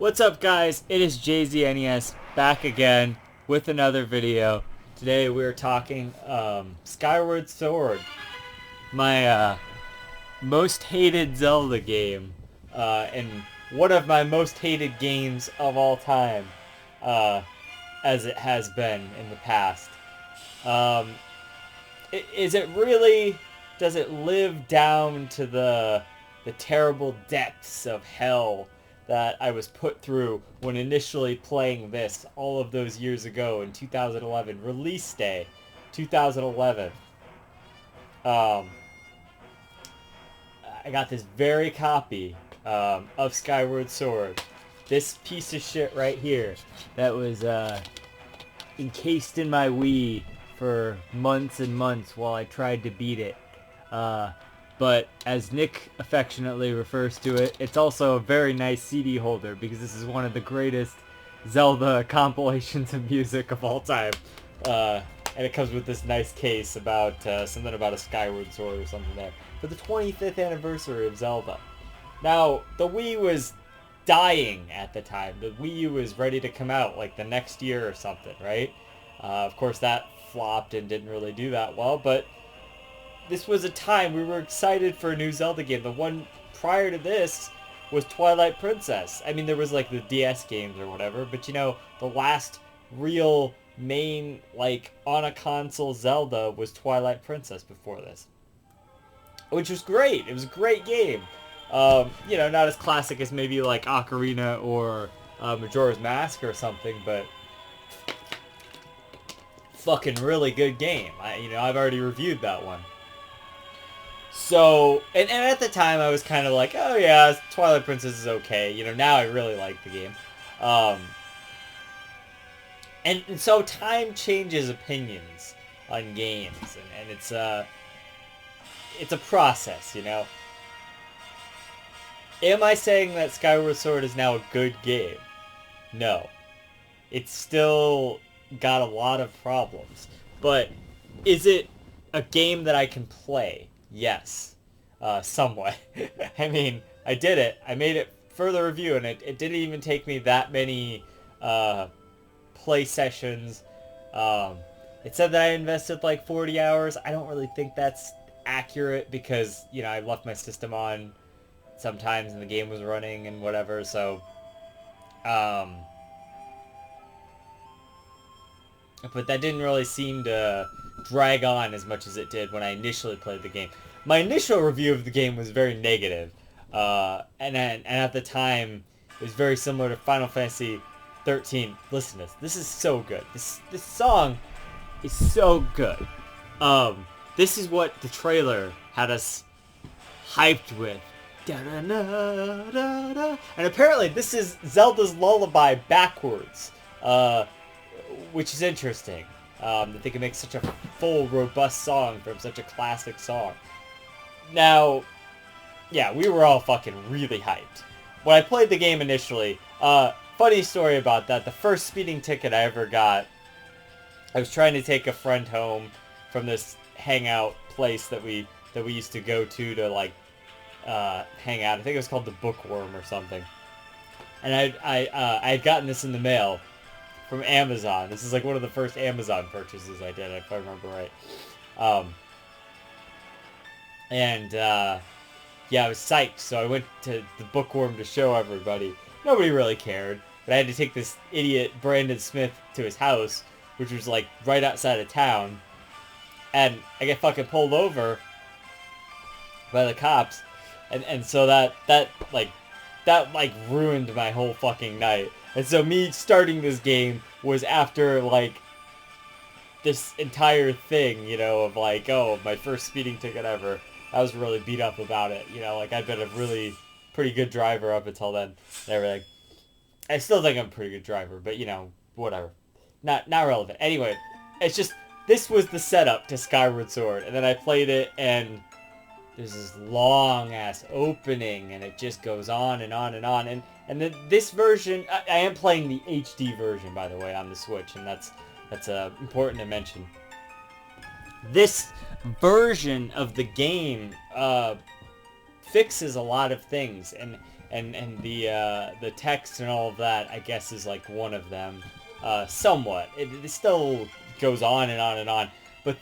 What's up, guys? It is JZNES back again with another video. Today we're talking Skyward Sword, my most hated Zelda game, and one of my most hated games of all time, as it has been in the past. Is it really? Does it live down to the terrible depths of hell that I was put through when initially playing this all of those years ago in 2011, release day 2011? I got this very copy of Skyward Sword, this piece of shit right here that was encased in my Wii for months and months while I tried to beat it. But as Nick affectionately refers to it, it's also a very nice CD holder because this is one of the greatest Zelda compilations of music of all time. And it comes with this nice case about something about a Skyward Sword or something there. For the 25th anniversary of Zelda. Now, the Wii was dying at the time. The Wii U was ready to come out like the next year or something, right? Of course, that flopped and didn't really do that well, but this was a time we were excited for a new Zelda game. The one prior to this was Twilight Princess. I mean, there was like the DS games or whatever, but you know, the last real main, like, on a console Zelda was Twilight Princess before this. Which was great. It was a great game. You know, not as classic as maybe like Ocarina or Majora's Mask or something, but fucking really good game. I've already reviewed that one. So, and at the time I was kind of like, oh yeah, Twilight Princess is okay. You know, now I really like the game. And so time changes opinions on games, and it's a process, you know. Am I saying that Skyward Sword is now a good game? No. It's still got a lot of problems. But is it a game that I can play? Yes. Somewhat. I mean, I did it. I made it for the review, and it didn't even take me that many play sessions. It said that I invested like 40 hours. I don't really think that's accurate because, you know, I left my system on sometimes and the game was running and whatever, so but that didn't really seem to drag on as much as it did when I initially played the game. My initial review of the game was very negative, and at the time it was very similar to Final Fantasy 13. Listen to this. This is so good. This song is so good. This is what the trailer had us hyped with. Da-da-da-da-da. And apparently this is Zelda's lullaby backwards, which is interesting, that they can make such a full, robust song from such a classic song. Now, yeah, we were all fucking really hyped. When I played the game initially, funny story about that, the first speeding ticket I ever got, I was trying to take a friend home from this hangout place that we used to go to like, hang out. I think it was called the Bookworm or something. And I had gotten this in the mail from Amazon. This is like one of the first Amazon purchases I did, if I remember right. Yeah, I was psyched, so I went to the Bookworm to show everybody. Nobody really cared, but I had to take this idiot Brandon Smith to his house, which was like right outside of town, and I get fucking pulled over by the cops. And so that ruined my whole fucking night. And so me starting this game was after, like, this entire thing, you know, of like, oh, my first speeding ticket ever. I was really beat up about it, you know, like, I'd been a really pretty good driver up until then and everything. I still think I'm a pretty good driver, but, you know, whatever. Not relevant. Anyway, it's just, this was the setup to Skyward Sword, and then I played it, and there's this long-ass opening, and it just goes on and on and on. And then this version, I am playing the HD version, by the way, on the Switch, and that's important to mention. This version of the game fixes a lot of things, and and the text and all of that, I guess, is like one of them, somewhat. It still goes on and on and on, but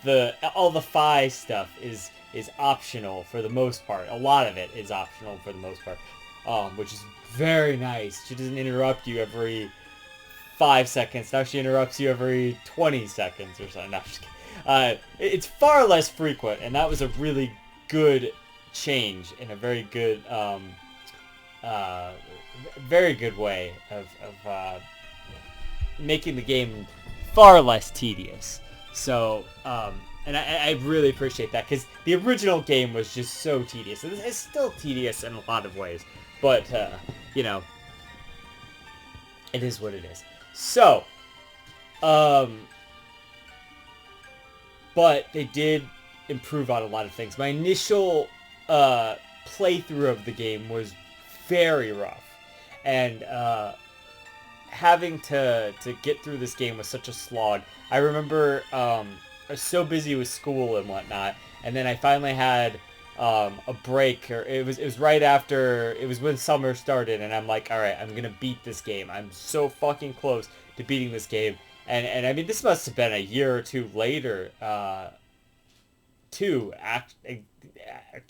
all the FI stuff is optional for the most part. A lot of it is optional for the most part, which is very nice. She doesn't interrupt you every 5 seconds. Now she interrupts you every 20 seconds or something. No, I'm just kidding. It's far less frequent, and that was a really good change in a very good way of making the game far less tedious. So, and I really appreciate that, because the original game was just so tedious. It's still tedious in a lot of ways, but, you know, it is what it is. So, but they did improve on a lot of things. My initial playthrough of the game was very rough, and having to get through this game was such a slog. I remember I was so busy with school and whatnot, and then I finally had a break, or it was right after, it was when summer started, and I'm like, alright, I'm gonna beat this game. I'm so fucking close to beating this game. And I mean, this must have been a year or two later, 2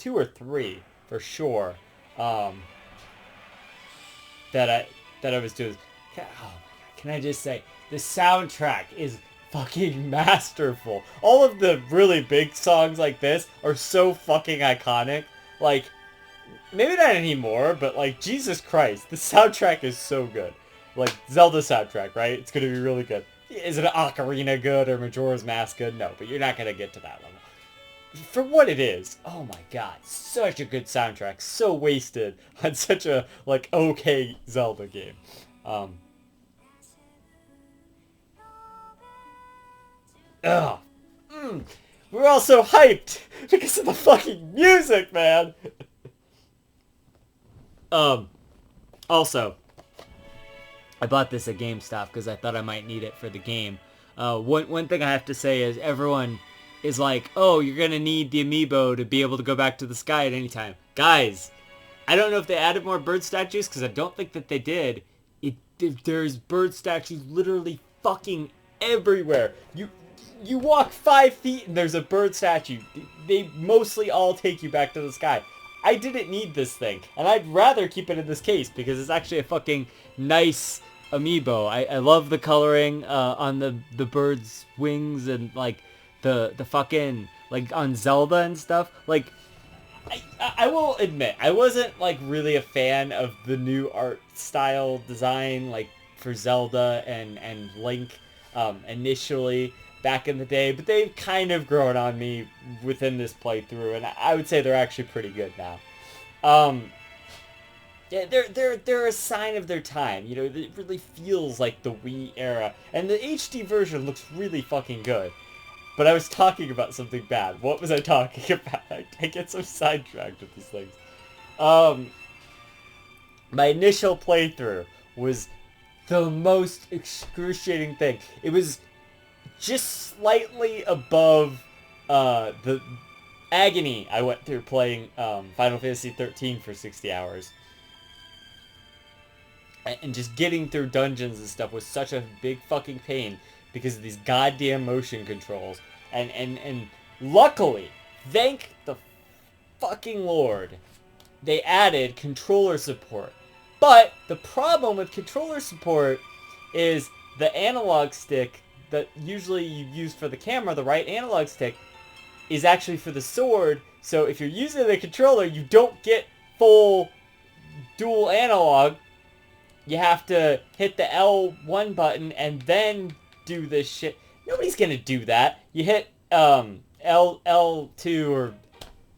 or 3 for sure, that I was doing. Oh my God, can I just say, the soundtrack is fucking masterful. All of the really big songs like this are so fucking iconic. Like, maybe not anymore, but like, Jesus Christ, the soundtrack is so good. Like, Zelda soundtrack, right? It's gonna be really good. Is it Ocarina good or Majora's Mask good? No, but you're not gonna get to that level. For what it is, oh my God, such a good soundtrack, so wasted on such a, like, okay Zelda game. We're all so hyped because of the fucking music, man. Also, I bought this at GameStop because I thought I might need it for the game. One thing I have to say is everyone is like, oh, you're gonna need the amiibo to be able to go back to the sky at any time. Guys, I don't know if they added more bird statues, because I don't think that they did. There's bird statues literally fucking everywhere. You walk 5 feet and there's a bird statue. They mostly all take you back to the sky. I didn't need this thing, and I'd rather keep it in this case because it's actually a fucking nice amiibo. I love the coloring on the bird's wings, and like the fucking, like, on Zelda and stuff. Like, I will admit, I wasn't like really a fan of the new art style design, like for Zelda and Link initially back in the day, but they've kind of grown on me within this playthrough, and I would say they're actually pretty good now. Yeah, they're a sign of their time. You know, it really feels like the Wii era, and the HD version looks really fucking good. But I was talking about something bad. What was I talking about? I get so sidetracked with these things. My initial playthrough was the most excruciating thing. It was just slightly above the agony I went through playing Final Fantasy 13 for 60 hours. And just getting through dungeons and stuff was such a big fucking pain because of these goddamn motion controls. And luckily, thank the fucking Lord, they added controller support. But the problem with controller support is the analog stick that usually you use for the camera, the right analog stick, is actually for the sword. So if you're using the controller, you don't get full dual analog. You have to hit the L1 button and then do this shit. Nobody's gonna do that. You hit L2 or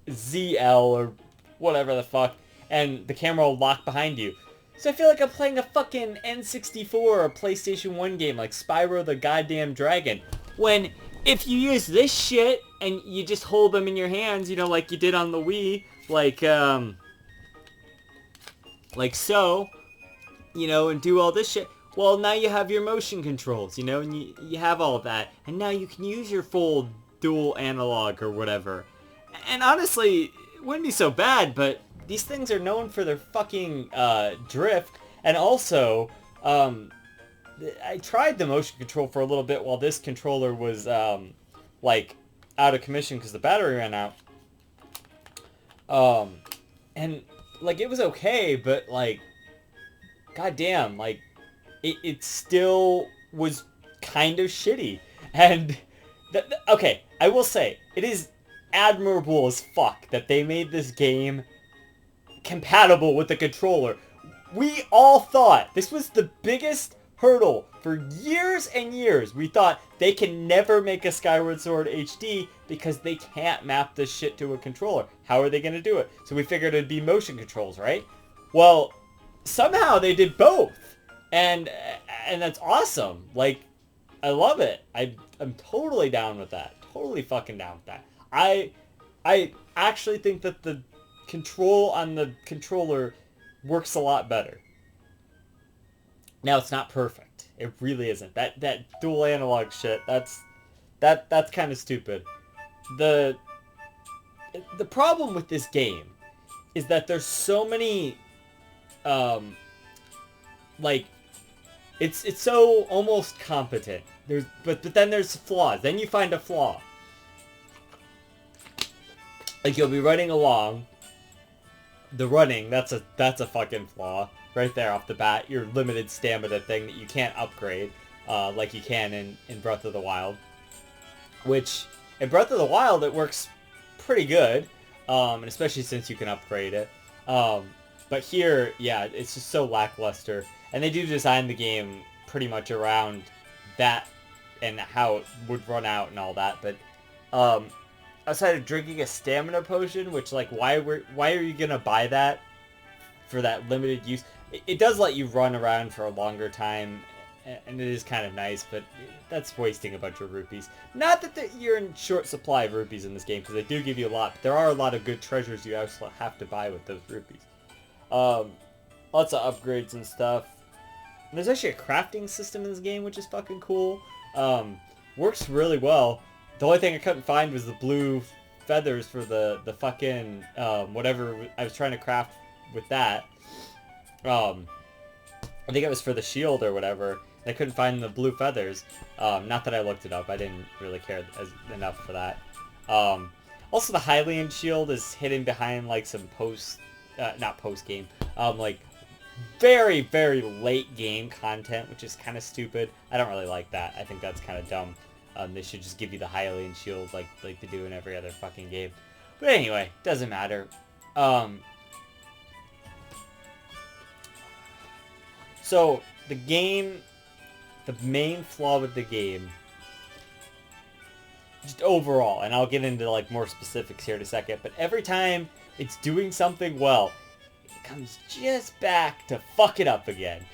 ZL or whatever the fuck, and the camera will lock behind you. So I feel like I'm playing a fucking N64 or a PlayStation 1 game like Spyro the Goddamn Dragon. When if you use this shit and you just hold them in your hands, you know, like you did on the Wii, like so, you know, and do all this shit. Well, now you have your motion controls, you know, and you have all of that. And now you can use your full dual analog or whatever. And honestly, it wouldn't be so bad, but these things are known for their fucking drift, and also I tried the motion control for a little bit while this controller was like out of commission because the battery ran out. And like it was okay, but like goddamn, like it still was kind of shitty. And okay, I will say it is admirable as fuck that they made this game compatible with the controller. We all thought this was the biggest hurdle for years and years. We thought they can never make a Skyward Sword HD because they can't map this shit to a controller. How are they going to do it? So we figured it'd be motion controls, right? Well, somehow they did both. And that's awesome. Like, I love it. I'm totally down with that. Totally fucking down with that. I actually think that the control on the controller works a lot better. Now, it's not perfect. It really isn't. That dual analog shit, that's kind of stupid. The problem with this game is that there's so many like it's so almost competent. But then there's flaws. Then you find a flaw. Like you'll be running along. The running, that's a fucking flaw. Right there off the bat, your limited stamina thing that you can't upgrade, like you can in Breath of the Wild. Which, in Breath of the Wild, it works pretty good, and especially since you can upgrade it. But here, yeah, it's just so lackluster. And they do design the game pretty much around that and how it would run out and all that. But outside of drinking a stamina potion, which, like, why are you gonna buy that for that limited use? It does let you run around for a longer time, and it is kind of nice, but that's wasting a bunch of rupees. Not that you're in short supply of rupees in this game, because they do give you a lot, but there are a lot of good treasures you also have to buy with those rupees. Lots of upgrades and stuff. And there's actually a crafting system in this game, which is fucking cool. Works really well. The only thing I couldn't find was the blue feathers for the fucking, whatever I was trying to craft with that. I think it was for the shield or whatever. I couldn't find the blue feathers. Not that I looked it up. I didn't really care enough for that. Also, the Hylian shield is hidden behind, like, some not post-game, like, very, very late game content, which is kind of stupid. I don't really like that. I think that's kind of dumb. They should just give you the Hylian shield like they do in every other fucking game. But anyway, doesn't matter. So, the game, the main flaw with the game, just overall, and I'll get into, like, more specifics here in a second, but every time it's doing something well, it comes just back to fuck it up again.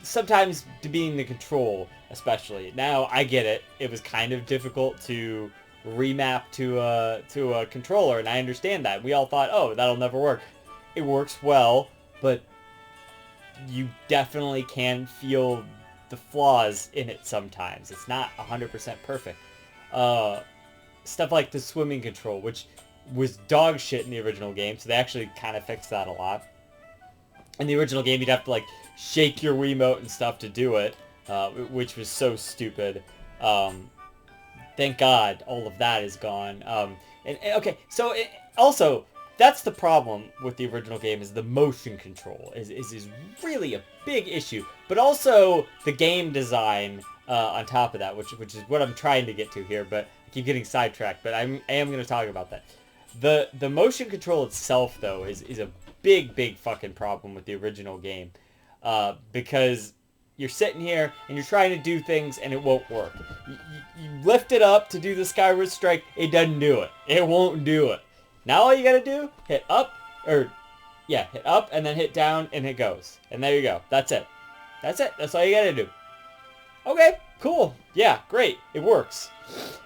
Sometimes to being the control, especially. Now, I get it. It was kind of difficult to remap to a controller, and I understand that. We all thought, oh, that'll never work. It works well, but you definitely can feel the flaws in it sometimes. It's not 100% perfect. Stuff like the swimming control, which was dog shit in the original game, so they actually kind of fixed that a lot. In the original game, you'd have to, like, shake your Wiimote and stuff to do it, which was so stupid. Thank God all of that is gone. Okay, so also, that's the problem with the original game, is the motion control is really a big issue. But also the game design on top of that, which is what I'm trying to get to here, but I keep getting sidetracked, but I am going to talk about that. The motion control itself, though, is a big fucking problem with the original game. Because you're sitting here and you're trying to do things and it won't work. You lift it up to do the Skyward Strike, it doesn't do it. It won't do it. Now all you gotta do, hit up, hit up and then hit down and it goes. And there you go. That's it. That's it. That's all you gotta do. Okay, cool. Yeah, great. It works.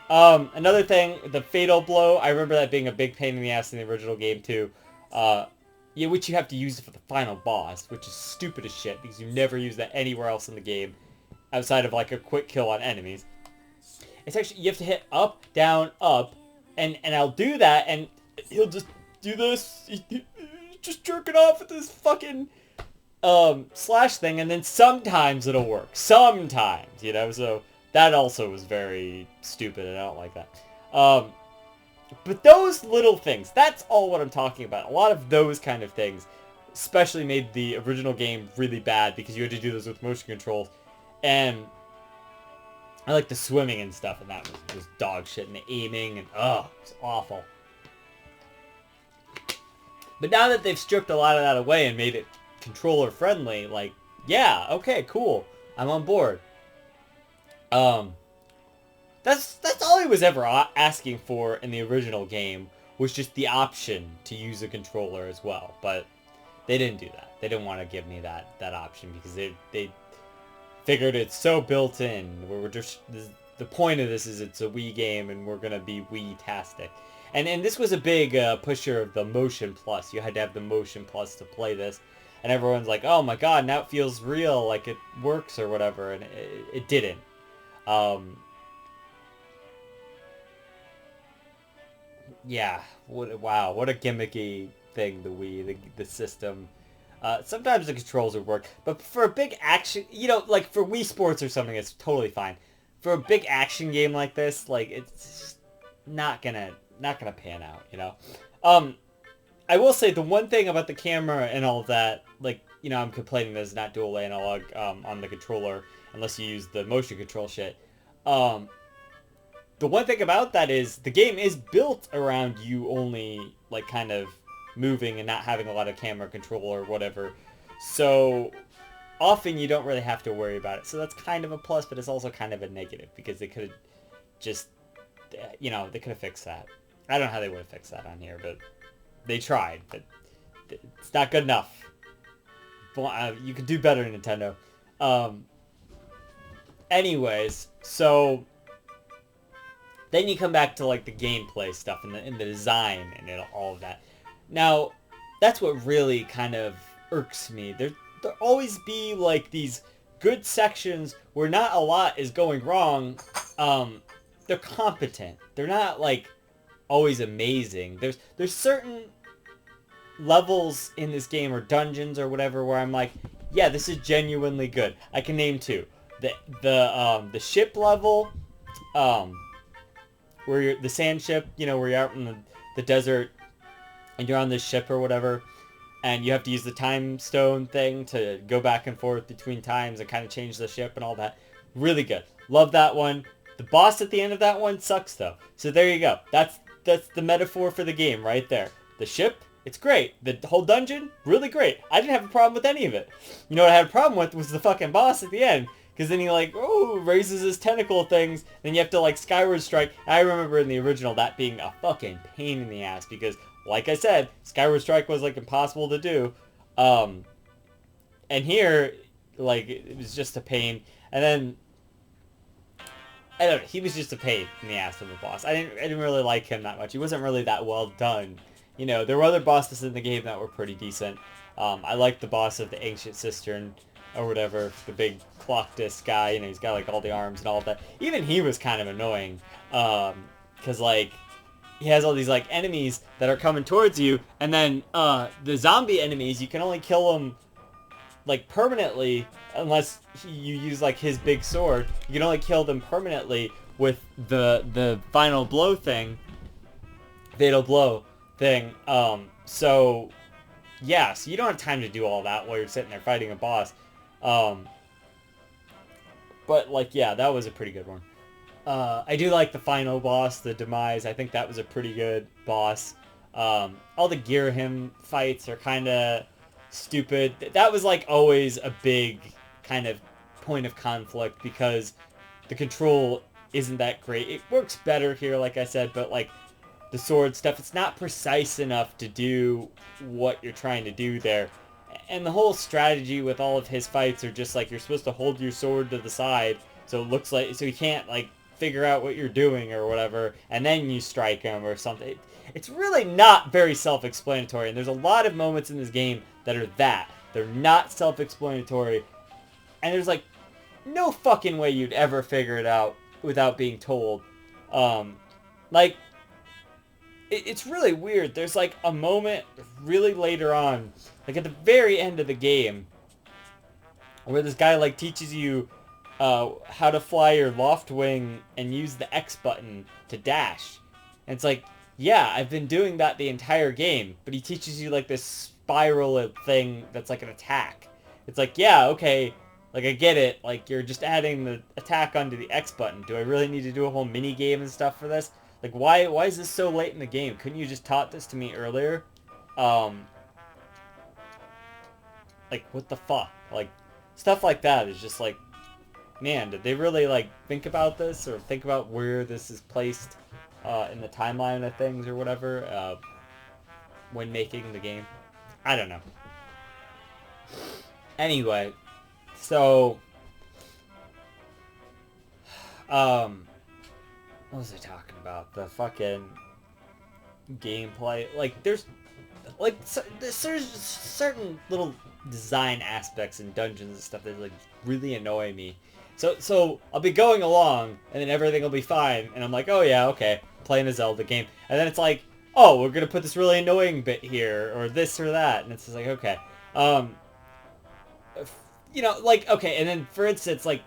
Another thing, the Fatal Blow, I remember that being a big pain in the ass in the original game too. Yeah, which you have to use for the final boss, which is stupid as shit, because you never use that anywhere else in the game, outside of, like, a quick kill on enemies. It's actually, you have to hit up, down, up, and I'll do that, and he'll just do this, just jerking off with this fucking slash thing, and then sometimes it'll work. Sometimes, you know, so that also was very stupid, and I don't like that. But those little things, that's all what I'm talking about. A lot of those kind of things especially made the original game really bad because you had to do this with motion controls. And I like the swimming and stuff, and that was dog shit, and the aiming, and it's awful. But now that they've stripped a lot of that away and made it controller friendly, like, yeah, okay, cool, I'm on board. That's all I was ever asking for in the original game, was just the option to use a controller as well. But they didn't do that. They didn't want to give me that option because they figured it's so built in. We're just, the point of this is it's a Wii game and we're gonna be Wii-tastic. And this was a big pusher of the Motion Plus. You had to have the Motion Plus to play this. And everyone's like, oh my god, now it feels real, like it works or whatever. And it didn't. Yeah, wow, what a gimmicky thing, the Wii, the system. Sometimes the controls would work, but for a big action, you know, like for Wii Sports or something, it's totally fine. For a big action game like this, like, it's just not gonna pan out, you know? I will say the one thing about the camera and all of that, like, you know, I'm complaining there's not dual analog on the controller, unless you use the motion control shit. The one thing about that is the game is built around you only, like, kind of moving and not having a lot of camera control or whatever. So often you don't really have to worry about it. So that's kind of a plus, but it's also kind of a negative because they could have just, you know, they could have fixed that. I don't know how they would have fixed that on here, but they tried. But it's not good enough. You could do better, Nintendo. Anyways, so then you come back to, like, the gameplay stuff and the design and all of that. Now, that's what really kind of irks me. There'll always be, like, these good sections where not a lot is going wrong. They're competent. They're not, like, always amazing. There's certain levels in this game, or dungeons or whatever, where I'm like, yeah, this is genuinely good. I can name two. The ship level, where you're the sand ship, you know, where you're out in the desert and you're on this ship or whatever, and you have to use the time stone thing to go back and forth between times and kind of change the ship and all that. Really good. Love that one. The boss at the end of that one sucks though. So there you go. That's the metaphor for the game right there. The ship, it's great. The whole dungeon, really great. I didn't have a problem with any of it. You know what I had a problem with was the fucking boss at the end. Because then he, like, raises his tentacle things, then you have to, like, Skyward Strike. I remember in the original that being a fucking pain in the ass, because, like I said, Skyward Strike was, like, impossible to do. And here, like, it was just a pain. And then, I don't know, he was just a pain in the ass of a boss. I didn't really like him that much. He wasn't really that well done. You know, there were other bosses in the game that were pretty decent. I liked the boss of the Ancient Cistern, or whatever, the big clock disc guy, you know, he's got, like, all the arms and all of that. Even he was kind of annoying, because, like, he has all these, like, enemies that are coming towards you, and then, the zombie enemies, you can only kill them, like, permanently, unless you use, like, his big sword. You can only kill them permanently with the final blow thing, fatal blow thing, so, yeah, so you don't have time to do all that while you're sitting there fighting a boss. But, like, yeah, that was a pretty good one. I do like the final boss, the Demise. I think that was a pretty good boss. All the Ghirahim fights are kind of stupid. That was, like, always a big kind of point of conflict because the control isn't that great. It works better here, like I said, but, like, the sword stuff, it's not precise enough to do what you're trying to do there. And the whole strategy with all of his fights are just like you're supposed to hold your sword to the side so it looks like, so you can't, like, figure out what you're doing or whatever, and then you strike him or something. It's really not very self-explanatory, and there's a lot of moments in this game that are that. They're not self-explanatory, and there's, like, no fucking way you'd ever figure it out without being told. Like, it's really weird. There's like a moment really later on, like at the very end of the game, where this guy like teaches you how to fly your loft wing and use the X button to dash. And it's like, yeah, I've been doing that the entire game, but he teaches you like this spiral thing that's like an attack. It's like, yeah, okay, like I get it, like you're just adding the attack onto the X button. Do I really need to do a whole mini game and stuff for this? Like, why is this so late in the game? Couldn't you just taught this to me earlier? Like, what the fuck? Like, stuff like that is just like, man, did they really like think about this or think about where this is placed in the timeline of things or whatever when making the game? I don't know. Anyway, so what was I talking about? The fucking gameplay. Like there's certain little design aspects in dungeons and stuff that like really annoy me. So I'll be going along, and then everything will be fine, and I'm like, oh yeah, okay, playing a Zelda game, and then it's like, oh, we're gonna put this really annoying bit here, or this or that, and it's just like, okay, you know, like, okay, and then for instance, like,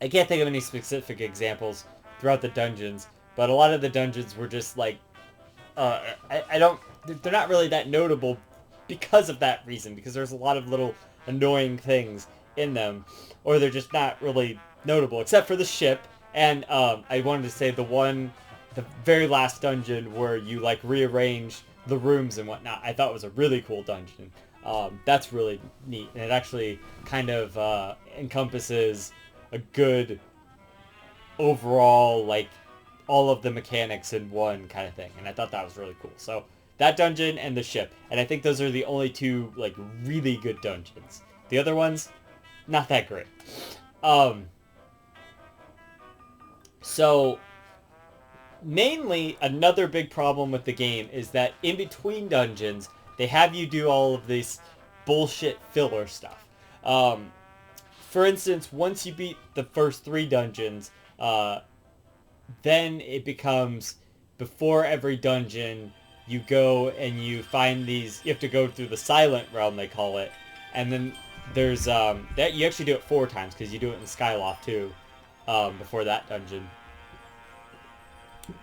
I can't think of any specific examples throughout the dungeons, but a lot of the dungeons were just like, I don't, they're not really that notable because of that reason, because there's a lot of little annoying things in them, or they're just not really notable, except for the ship, and I wanted to say the very last dungeon where you like rearrange the rooms and whatnot, I thought was a really cool dungeon. That's really neat, and it actually kind of encompasses a good overall, like, all of the mechanics in one kind of thing, and I thought that was really cool. So that dungeon and the ship, and I think those are the only two like really good dungeons. The other ones, not that great. So mainly another big problem with the game is that in between dungeons they have you do all of this bullshit filler stuff. For instance, once you beat the first 3 dungeons, then it becomes, before every dungeon, you go and you find these, you have to go through the Silent Realm, they call it, and then there's, that you actually do it 4 times, because you do it in Skyloft too, before that dungeon.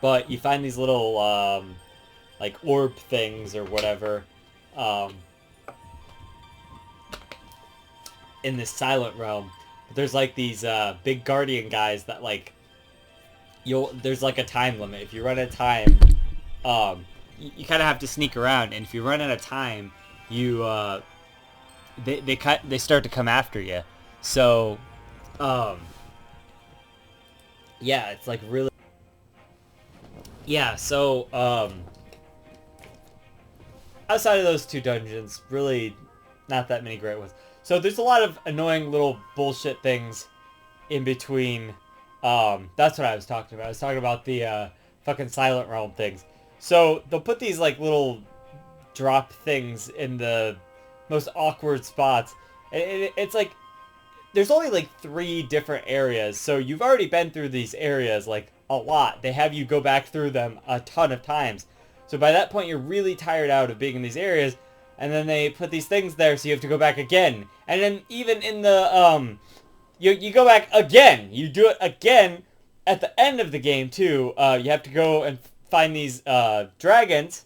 But you find these little, like, orb things or whatever, in this Silent Realm. But there's, like, these, big guardian guys that, like, there's like a time limit. If you run out of time, you kind of have to sneak around, and if you run out of time, you they start to come after you. So yeah, it's like really, yeah. So outside of those 2 dungeons, really not that many great ones. So there's a lot of annoying little bullshit things in between. That's what I was talking about. I was talking about the fucking Silent Realm things. So they'll put these like little drop things in the most awkward spots. And it's like, there's only like 3 different areas. So you've already been through these areas like a lot. They have you go back through them a ton of times. So by that point you're really tired out of being in these areas. And then they put these things there so you have to go back again. And then even in the, You go back again. You do it again at the end of the game, too. You have to go and find these dragons.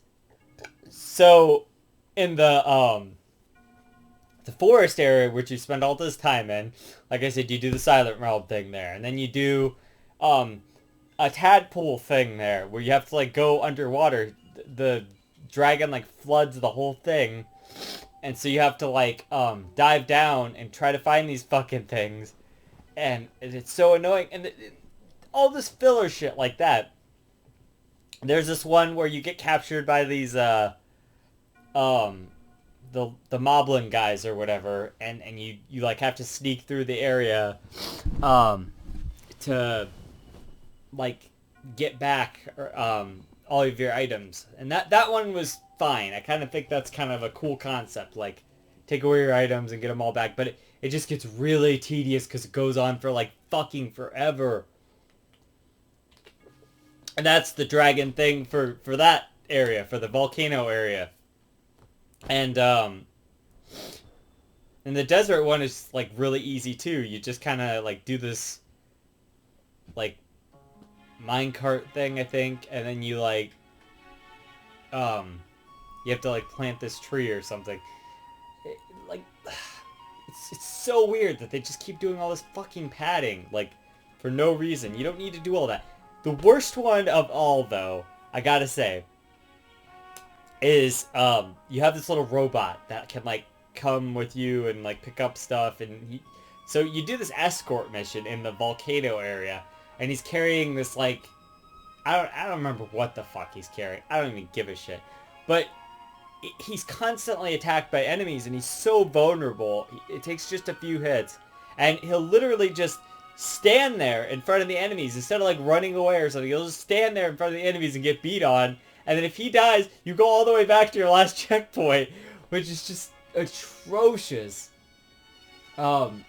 So, in the forest area, which you spend all this time in, like I said, you do the Silent Realm thing there. And then you do a tadpole thing there, where you have to, like, go underwater. The dragon, like, floods the whole thing. And so you have to, like, dive down and try to find these fucking things. And it's so annoying. And all this filler shit like that. There's this one where you get captured by these, the Moblin guys or whatever. And you like, have to sneak through the area, to, like, get back, all of your items. And that one was fine. I kind of think that's kind of a cool concept. Like, take away your items and get them all back. But it just gets really tedious because it goes on for, like, fucking forever. And that's the dragon thing for that area, for the volcano area. And and the desert one is like really easy too. You just kind of like do this like minecart thing, I think, and then you like you have to like plant this tree or something. Like it's so weird that they just keep doing all this fucking padding like for no reason. You don't need to do all that. The worst one of all, though, I gotta say, is you have this little robot that can like come with you and like pick up stuff, and so you do this escort mission in the volcano area, and he's carrying this like I don't remember what the fuck he's carrying. I don't even give a shit, but he's constantly attacked by enemies, and he's so vulnerable. It takes just a few hits, and he'll literally just stand there in front of the enemies instead of like running away or something. He'll just stand there in front of the enemies and get beat on, and then if he dies, you go all the way back to your last checkpoint, which is just atrocious. And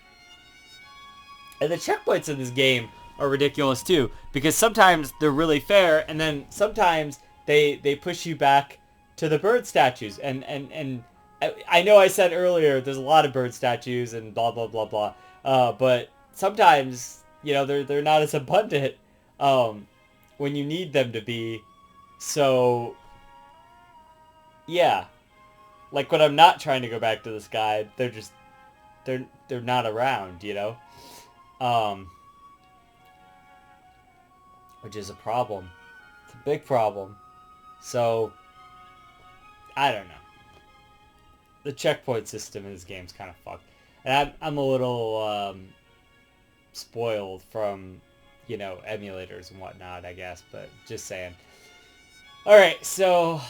the checkpoints in this game are ridiculous too, because sometimes they're really fair, and then sometimes they push you back to the bird statues, and I know I said earlier there's a lot of bird statues and blah blah blah blah, but sometimes, you know, they're not as abundant when you need them to be. So yeah, like when I'm not trying to go back to the sky, they're not around, you know, which is a problem. It's a big problem. So I don't know. The checkpoint system in this game's kind of fucked. And I'm a little spoiled from, you know, emulators and whatnot, I guess. But just saying. Alright, so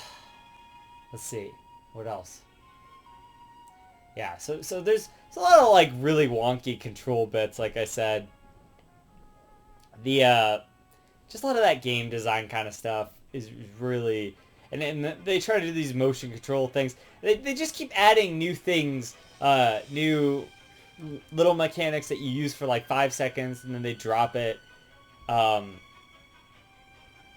let's see. What else? Yeah, so there's a lot of like really wonky control bits, like I said. The just a lot of that game design kind of stuff is really... And they try to do these motion control things. They just keep adding new things, new little mechanics that you use for like 5 seconds, and then they drop it.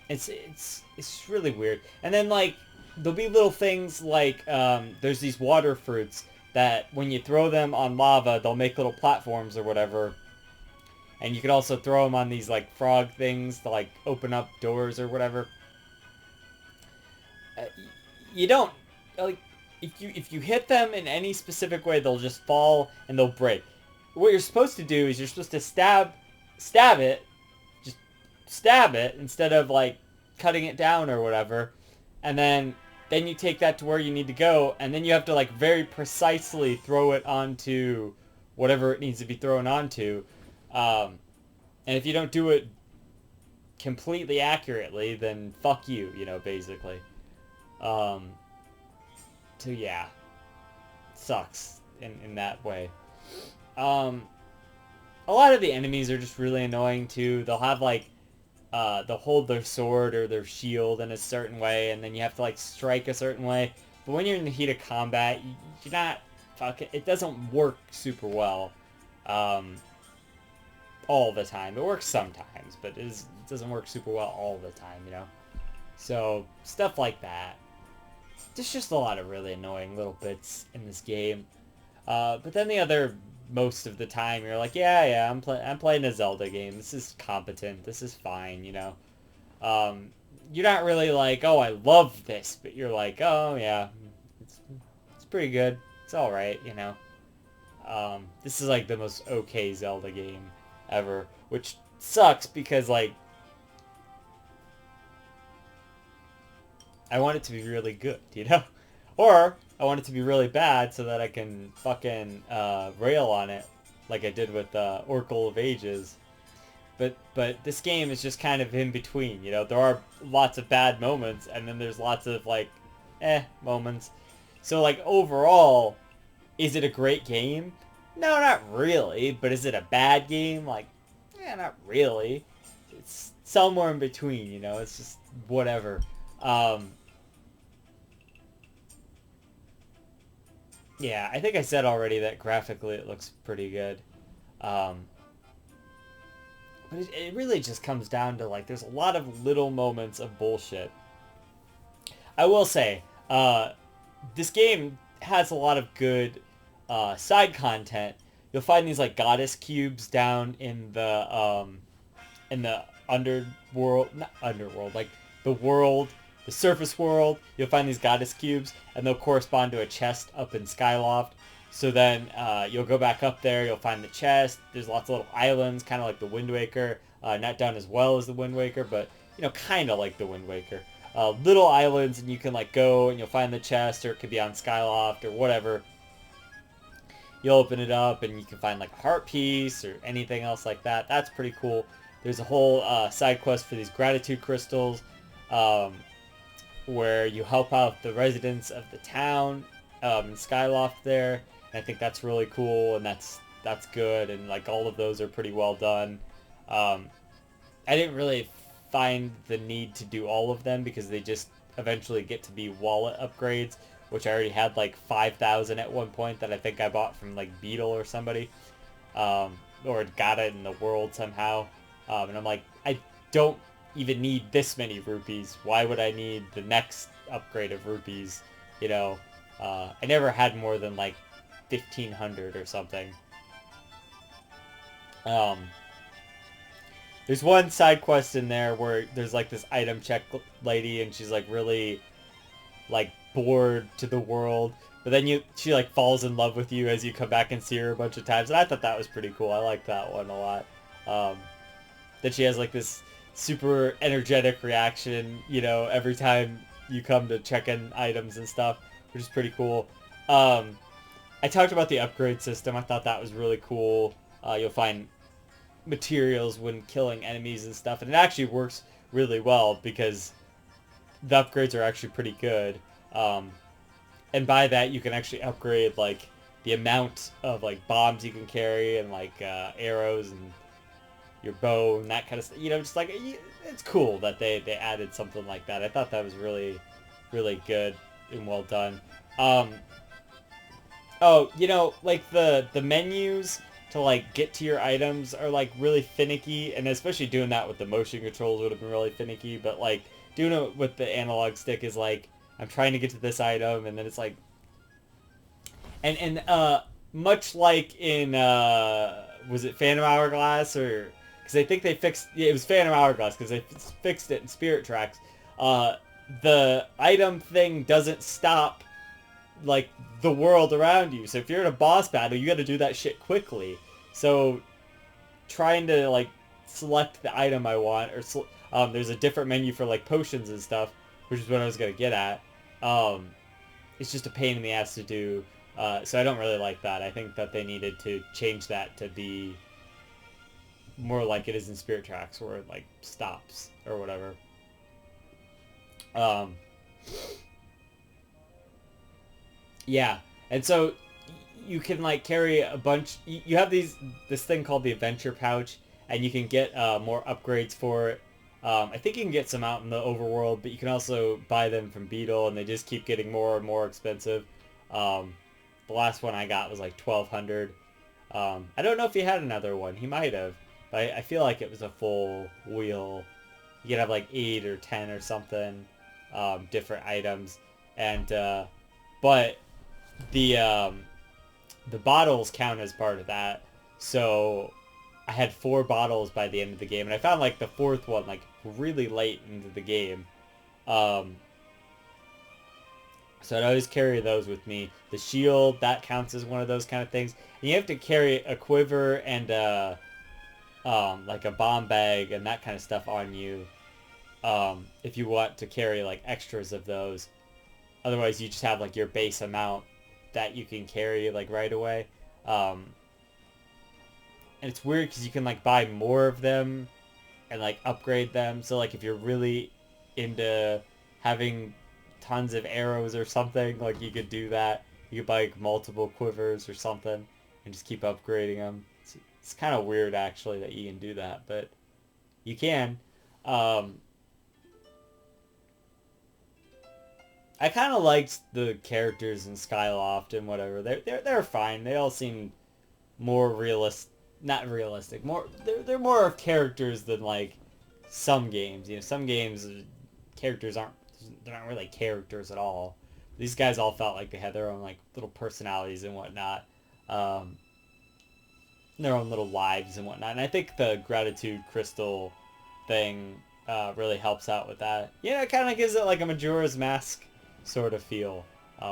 It's really weird. And then like there'll be little things like there's these water fruits that when you throw them on lava, they'll make little platforms or whatever. And you can also throw them on these like frog things to like open up doors or whatever. You don't like if you hit them in any specific way, they'll just fall and they'll break. What you're supposed to do is you're supposed to stab it, just stab it instead of like cutting it down or whatever, and then you take that to where you need to go, and then you have to like very precisely throw it onto whatever it needs to be thrown onto, and if you don't do it completely accurately, then fuck you, you know, basically. So yeah, sucks in that way. A lot of the enemies are just really annoying too. They'll have like, they'll hold their sword or their shield in a certain way, and then you have to like strike a certain way. But when you're in the heat of combat, you're not fucking... It doesn't work super well, all the time. It works sometimes, but it doesn't work super well all the time, you know? So, stuff like that. There's just a lot of really annoying little bits in this game. But then the other, most of the time, you're like, yeah, I'm playing a Zelda game. This is competent. This is fine, you know? You're not really like, oh, I love this, but you're like, oh, yeah, it's pretty good. It's alright, you know? This is like the most okay Zelda game ever, which sucks because, like, I want it to be really good, you know? Or I want it to be really bad so that I can fucking rail on it like I did with Oracle of Ages. But this game is just kind of in between, you know? There are lots of bad moments, and then there's lots of, like, moments. So, like, overall, is it a great game? No, not really. But is it a bad game? Like, yeah, not really. It's somewhere in between, you know? It's just whatever. Yeah, I think I said already that graphically it looks pretty good. But it really just comes down to, like, there's a lot of little moments of bullshit. I will say, this game has a lot of good side content. You'll find these, like, goddess cubes down in the underworld, not underworld, like the world, the surface world. You'll find these goddess cubes, and they'll correspond to a chest up in Skyloft. So then you'll go back up there, you'll find the chest. There's lots of little islands, kind of like the Wind Waker. Not done as well as the Wind Waker, but, you know, kind of like the Wind Waker. Little islands, and you can, like, go and you'll find the chest, or it could be on Skyloft or whatever. You'll open it up, and you can find, like, a heart piece or anything else like that. That's pretty cool. There's a whole side quest for these gratitude crystals, where you help out the residents of the town in Skyloft there. And I think that's really cool, and that's good, and, like, all of those are pretty well done. I didn't really find the need to do all of them because they just eventually get to be wallet upgrades, which I already had like 5,000 at one point that I think I bought from like Beetle or somebody, or got it in the world somehow. And I'm like, I don't even need this many rupees. Why would I need the next upgrade of rupees? You know, I never had more than like 1,500 or something. There's one side quest in there where there's like this item check lady, and she's like really like bored to the world, but then she like falls in love with you as you come back and see her a bunch of times, and I thought that was pretty cool. I like that one a lot. That she has like this super energetic reaction, you know, every time you come to check in items and stuff, which is pretty cool. I talked about the upgrade system. I thought that was really cool. You'll find materials when killing enemies and stuff, and it actually works really well because the upgrades are actually pretty good. And by that you can actually upgrade like the amount of like bombs you can carry, and like arrows, and your bow and that kind of stuff. You know, just like, it's cool that they added something like that. I thought that was really, really good and well done. Oh, you know, like the menus to like get to your items are like really finicky, and especially doing that with the motion controls would have been really finicky, but like doing it with the analog stick is like, I'm trying to get to this item, and then it's like, and much like in was it Phantom Hourglass, or because I think they fixed, yeah, it was Phantom Hourglass because they fixed it in Spirit Tracks. The item thing doesn't stop like the world around you, so if you're in a boss battle, you got to do that shit quickly. So trying to like select the item I want, or there's a different menu for like potions and stuff, which is what I was gonna get at. It's just a pain in the ass to do, so I don't really like that. I think that they needed to change that to be more like it is in Spirit Tracks, where it like stops or whatever. Yeah, and so you can like carry a bunch. You have this thing called the Adventure Pouch, and you can get more upgrades for it. I think you can get some out in the overworld, but you can also buy them from Beetle, and they just keep getting more and more expensive. The last one I got was like 1,200. I don't know if he had another one. He might have, but I feel like it was a full wheel. You could have like 8 or 10 or something, different items, and but the bottles count as part of that. So I had 4 bottles by the end of the game, and I found like the 4th one like really late into the game. So I'd always carry those with me. The shield, that counts as one of those kind of things. And you have to carry a quiver and like a bomb bag and that kind of stuff on you, if you want to carry like extras of those. Otherwise you just have like your base amount that you can carry like right away. And it's weird because you can like buy more of them and like upgrade them. So like if you're really into having tons of arrows or something, like you could do that. You could buy like multiple quivers or something and just keep upgrading them. It's kind of weird actually that you can do that, but you can. I kind of liked the characters in Skyloft and whatever. They're fine. They all seem more not realistic. More they're more of characters than like some games. You know, some games characters aren't they're not really characters at all. These guys all felt like they had their own like little personalities and whatnot, um, their own little lives and whatnot. And I think the gratitude crystal thing really helps out with that. Yeah, it kind of gives it like a Majora's Mask sort of feel,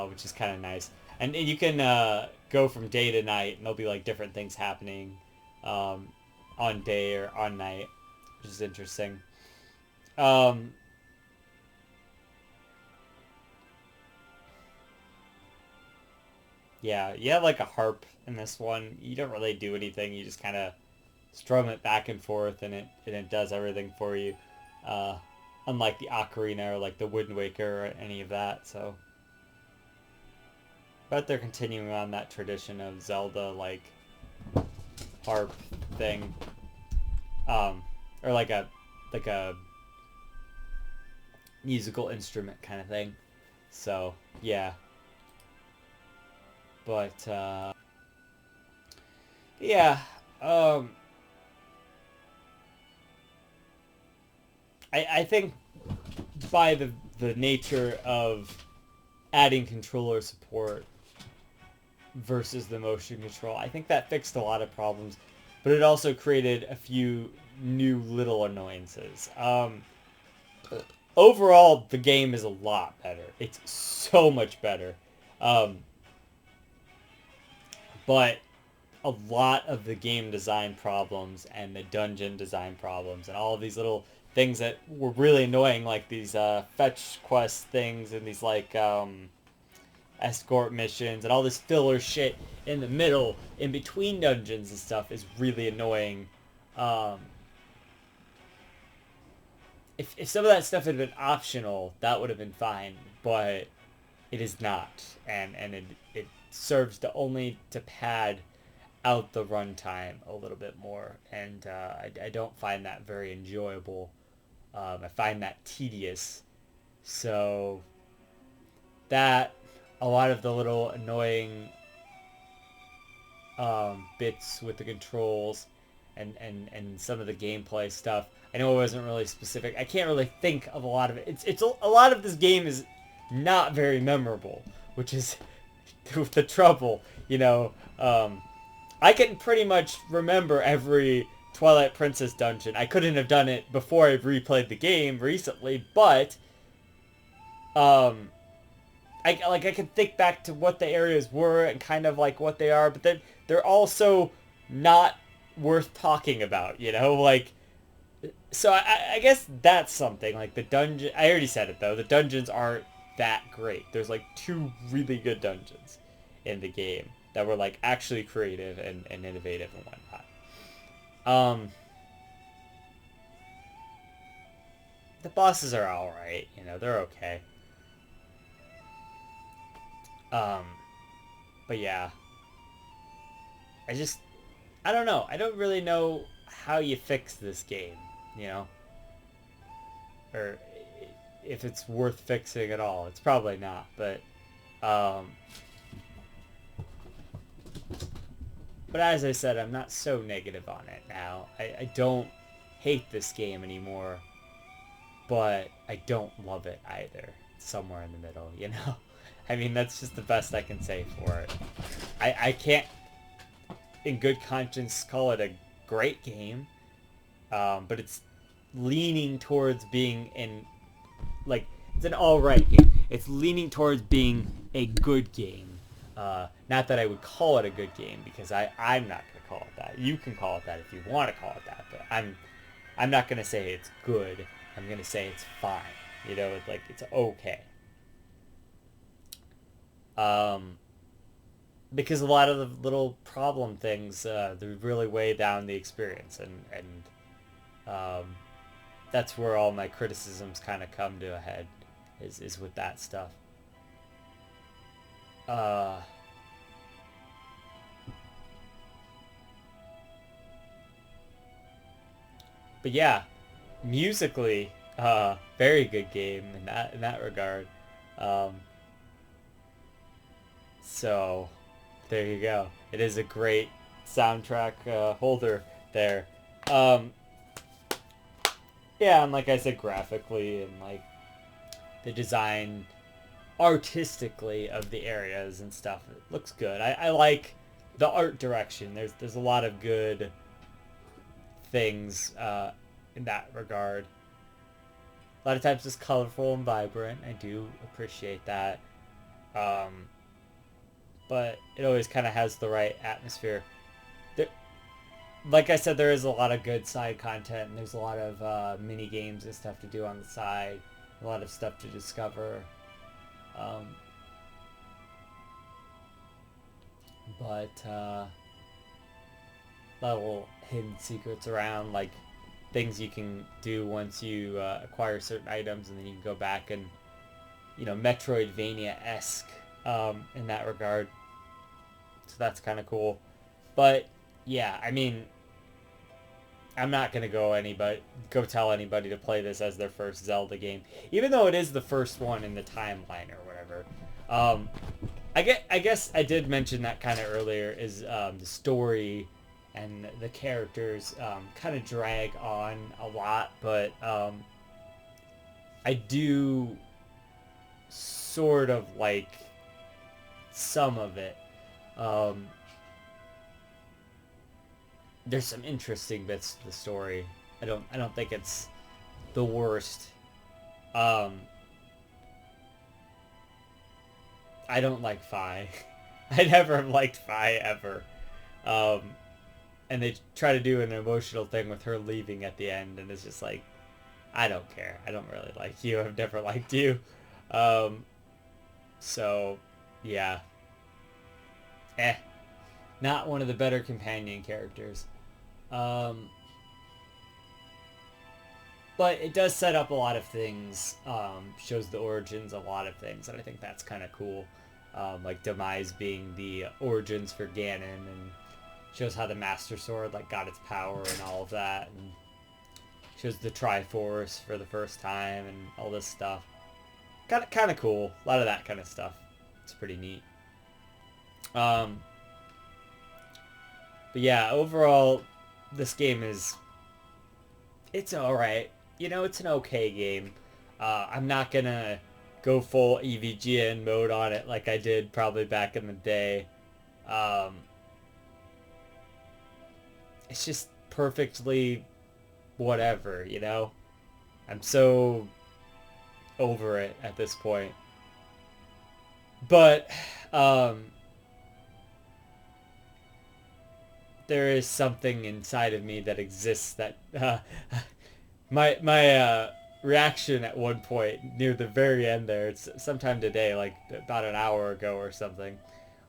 which is kind of nice. And you can go from day to night, and there'll be like different things happening um, on day or on night, which is interesting. Um, yeah, you have like a harp in this one. You don't really do anything. You just kind of strum it back and forth, and it does everything for you. Uh, Unlike the ocarina or like the Wind Waker or any of that. So, but they're continuing on that tradition of Zelda like harp thing, or like a musical instrument kind of thing. So yeah, but yeah, um, I think by the nature of adding controller support versus the motion control, I think that fixed a lot of problems, but it also created a few new little annoyances. Overall, the game is a lot better. It's so much better. Um, but a lot of the game design problems and the dungeon design problems and all of these little things that were really annoying, like these fetch quest things and these like escort missions and all this filler shit in the middle, in between dungeons and stuff, is really annoying. Um, if some of that stuff had been optional, that would have been fine, but it is not, and it serves to only to pad out the runtime a little bit more, and I don't find that very enjoyable. I find that tedious. So that, a lot of the little annoying bits with the controls and some of the gameplay stuff. I know it wasn't really specific. I can't really think of a lot of it. It's a lot of this game is not very memorable, which is the trouble. You know, I can pretty much remember every Twilight Princess dungeon. I couldn't have done it before I replayed the game recently, but I can think back to what the areas were and kind of like what they are, but then they're also not worth talking about, you know? Like, so I guess that's something. Like the dungeon, I already said it though, the dungeons aren't that great. There's like 2 really good dungeons in the game that were like actually creative and innovative and whatnot. The bosses are alright, you know, they're okay. Um, but yeah, I don't know. I don't really know how you fix this game, you know? Or if it's worth fixing at all. It's probably not, um, but as I said, I'm not so negative on it now. I don't hate this game anymore, but I don't love it either. It's somewhere in the middle, you know? I mean, that's just the best I can say for it. I can't, in good conscience, call it a great game, but it's leaning towards being like, it's an alright game. It's leaning towards being a good game. Not that I would call it a good game, because I'm not going to call it that. You can call it that if you want to call it that, but I'm not going to say it's good. I'm going to say it's fine. You know, it's like, it's okay. Because a lot of the little problem things, they really weigh down the experience, and that's where all my criticisms kind of come to a head, is with that stuff. But yeah, musically, very good game in that regard. Um, so there you go. It is a great soundtrack holder there. Yeah, and like I said, graphically and like the design artistically of the areas and stuff, it looks good. I like the art direction. There's a lot of good things in that regard. A lot of times it's colorful and vibrant. I do appreciate that. But it always kind of has the right atmosphere. There, like I said, there is a lot of good side content, and there's a lot of mini games and stuff to do on the side. A lot of stuff to discover. But a lot of little hidden secrets around, like things you can do once you acquire certain items, and then you can go back and, you know, Metroidvania-esque in that regard. So that's kind of cool. But yeah, I mean, I'm not gonna go tell anybody to play this as their first Zelda game, even though it is the first one in the timeline or whatever. I guess I did mention that kind of earlier. Is the story and the characters kind of drag on a lot, but I do sort of like some of it. There's some interesting bits to the story. I don't think it's the worst. I don't like Fi. I never have liked Fi ever. And they try to do an emotional thing with her leaving at the end, and it's just like, I don't care. I don't really like you. I've never liked you. So, yeah. Not one of the better companion characters. But it does set up a lot of things, shows the origins of a lot of things, and I think that's kind of cool. Like Demise being the origins for Ganon, and shows how the Master Sword like got its power and all of that, and shows the Triforce for the first time and all this stuff. Kind of cool. A lot of that kind of stuff. It's pretty neat. But yeah, overall, this game it's alright. You know, it's an okay game. I'm not gonna go full EVGN mode on it like I did probably back in the day. It's just perfectly whatever, you know? I'm so over it at this point. But, there is something inside of me that exists that, my reaction at one point near the very end there, it's sometime today, like about an hour ago or something,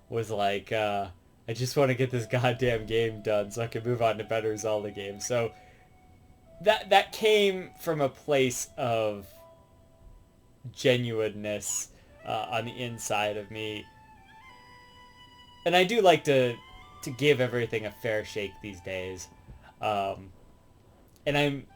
was like, I just want to get this goddamn game done so I can move on to better Zelda games. So that came from a place of genuineness on the inside of me. And I do like to give everything a fair shake these days. And I'm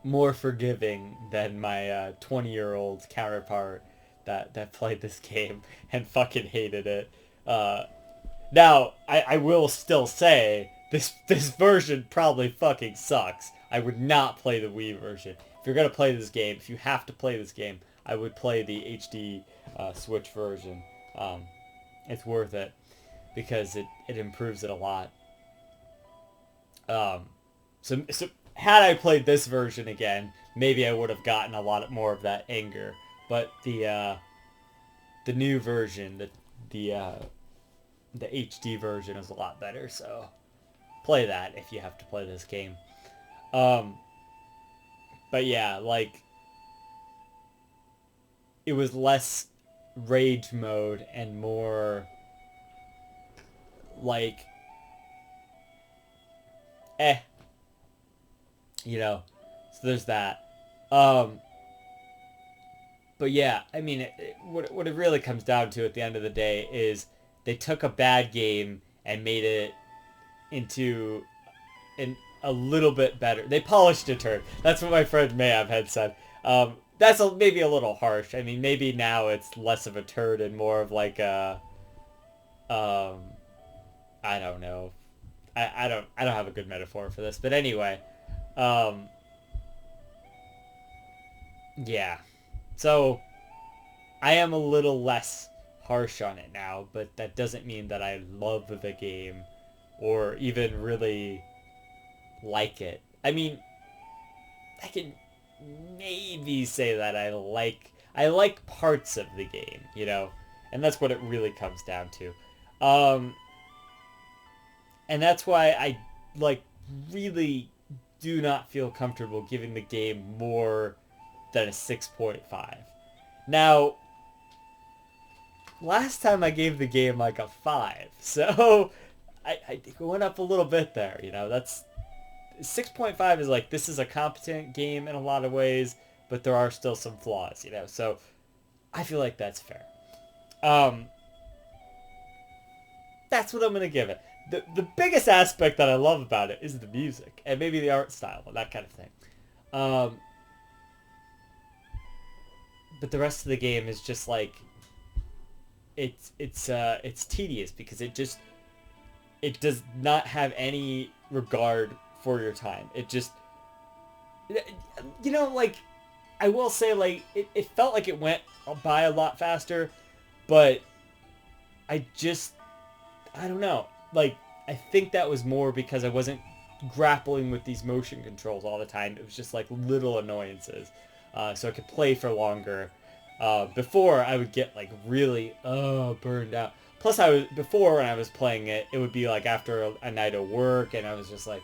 more forgiving than my 20-year-old counterpart that played this game and fucking hated it. Now, I will still say, this version probably fucking sucks. I would not play the Wii version. If you're going to play this game, if you have to play this game, I would play the HD Switch version. It's worth it, because it improves it a lot. So had I played this version again, maybe I would have gotten a lot more of that anger. But the new version, the HD version is a lot better, so play that if you have to play this game. But yeah, like, it was less rage mode and more like, you know, so there's that. But yeah, I mean, what it really comes down to at the end of the day is they took a bad game and made it into a little bit better. They polished a turd. That's what my friend Mayav had said. That's maybe a little harsh. I mean, maybe now it's less of a turd and more of like a I don't know. I don't have a good metaphor for this, but anyway, um, yeah. So I am a little less harsh on it now, but that doesn't mean that I love the game or even really like it. I mean, I can maybe say that I like parts of the game, and that's what it really comes down to. Um, and that's why I like really do not feel comfortable giving the game more than a 6.5. Now, last time I gave the game like a 5, so I went up a little bit there. That's 6.5 is like, this is a competent game in a lot of ways, but there are still some flaws, so I feel like that's fair. Um, that's what I'm gonna give it. The biggest aspect that I love about it is the music and maybe the art style and that kind of thing. Um, but the rest of the game is just like, it's tedious because it does not have any regard for your time. It just, like, I will say, like, it felt like it went by a lot faster, but I don't know. Like, I think that was more because I wasn't grappling with these motion controls all the time. It was just like little annoyances. So I could play for longer. Before I would get like really burned out. Plus before when I was playing it, it would be like after a night of work, and I was just like,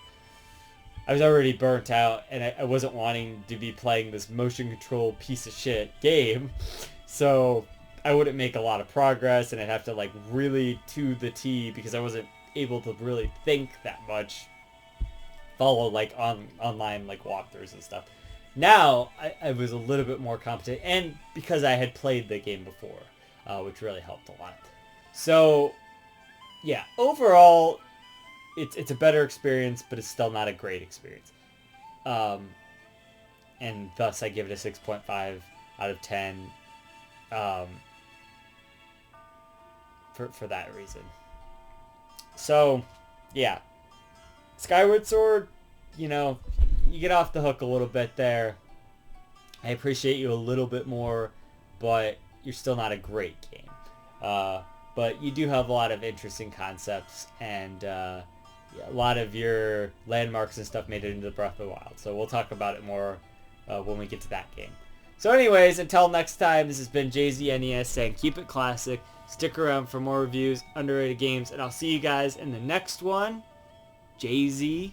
I was already burnt out, and I wasn't wanting to be playing this motion control piece of shit game. So I wouldn't make a lot of progress, and I'd have to like really to the T because I wasn't able to really think that much. Follow like online like walkthroughs and stuff. Now I was a little bit more competent, and because I had played the game before, which really helped a lot. So yeah, overall, it's a better experience, but it's still not a great experience. And thus I give it a 6.5 out of 10. For that reason. So, yeah. Skyward Sword, you get off the hook a little bit there. I appreciate you a little bit more, but you're still not a great game. But you do have a lot of interesting concepts, and a lot of your landmarks and stuff made it into the Breath of the Wild. So we'll talk about it more when we get to that game. So anyways, until next time, this has been JZNES saying keep it classic. Stick around for more reviews, underrated games, and I'll see you guys in the next one. JZ